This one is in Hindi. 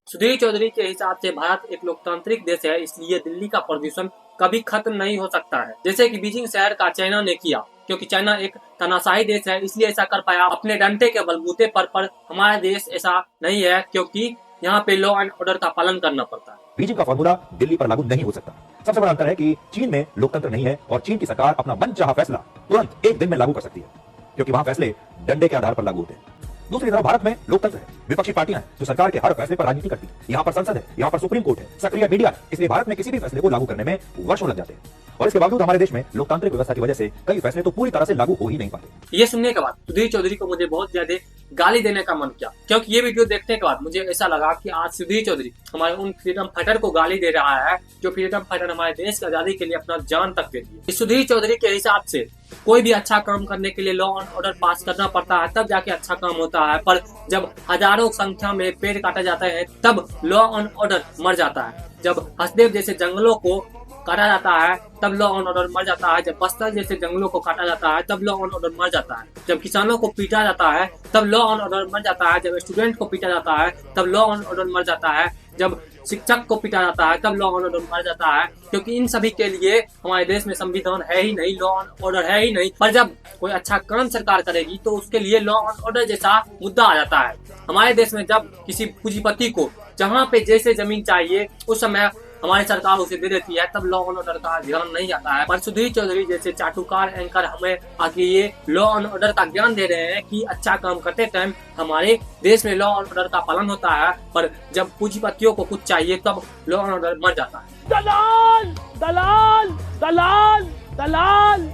सुधीर चौधरी के हिसाब से भारत एक लोकतांत्रिक देश है, इसलिए दिल्ली का प्रदूषण कभी खत्म नहीं हो सकता है, जैसे कि बीजिंग शहर का चाइना ने किया। क्योंकि चाइना एक तानाशाही देश है, इसलिए ऐसा कर पाया अपने डंडे के बलबूते पर हमारा देश ऐसा नहीं है, क्योंकि यहाँ पे लॉ एंड ऑर्डर का पालन करना पड़ता है। बीजिंग का फॉर्मूला दिल्ली पर लागू नहीं हो सकता। सबसे बड़ा अंतर है कि चीन में लोकतंत्र नहीं है और चीन की सरकार अपना मनचाहा फैसला तुरंत एक दिन में लागू कर सकती है, क्योंकि वहां फैसले डंडे के आधार पर लागू होते हैं। दूसरी तरफ भारत में लोकतंत्र है, विपक्षी पार्टियां हैं जो सरकार के हर फैसले पर राजनीति करती हैं। यहाँ पर संसद है, यहाँ पर सुप्रीम कोर्ट है, सक्रिय मीडिया है, इसलिए भारत में किसी भी फैसले को लागू करने में वर्षों लग जाते हैं। और इसके बावजूद हमारे देश में लोकतांत्रिक व्यवस्था की वजह से कई फैसले तो पूरी तरह से लागू हो ही नहीं पाते। ये सुनने के बाद सुधीर चौधरी को मुझे बहुत ज्यादा गाली देने का मन किया, क्योंकि ये वीडियो देखने के बाद मुझे ऐसा लगा कि आज सुधीर चौधरी हमारे उन फ्रीडम फाइटर को गाली दे रहा है जो फ्रीडम फाइटर हमारे देश की आजादी के लिए अपना जान तक दे दिए। सुधीर चौधरी के हिसाब से कोई भी अच्छा काम करने के लिए लॉ एंड ऑर्डर पास करना पड़ता है, तब जाके अच्छा काम होता है। पर जब हजारों संख्या में पेड़ काटे जाते हैं तब लॉ एंड ऑर्डर मर जाता है। जब हसदेव जैसे जंगलों को काटा जाता है तब लॉ एंड ऑर्डर मर जाता है। जब बस्तर जैसे जंगलों को काटा जाता है तब लॉ एंड ऑर्डर मर जाता है। जब किसानों को पीटा जाता है तब लॉ एंड ऑर्डर मर जाता है। जब स्टूडेंट को पीटा जाता है तब लॉ एंड ऑर्डर मर जाता है। जब शिक्षक को पीटा जाता है तब लॉ एंड ऑर्डर मर जाता है, क्योंकि इन सभी के लिए हमारे देश में संविधान है ही नहीं, लॉ एंड ऑर्डर है ही नहीं। पर जब कोई अच्छा काम सरकार करेगी तो उसके लिए लॉ एंड ऑर्डर जैसा मुद्दा आ जाता है। हमारे देश में जब किसी पूंजीपति को जहाँ पे जैसे जमीन चाहिए उस समय हमारी सरकार उसे दे देती है, तब लॉ एंड ऑर्डर का ध्यान नहीं आता है। पर सुधीर चौधरी जैसे चाटुकार एंकर हमें आके ये लॉ एंड ऑर्डर का ज्ञान दे रहे हैं कि अच्छा काम करते टाइम हमारे देश में लॉ एंड ऑर्डर का पालन होता है, पर जब पूंजीपतियों को कुछ चाहिए तब लॉ एंड ऑर्डर मर जाता है। दलाल दलाल दलाल दलाल।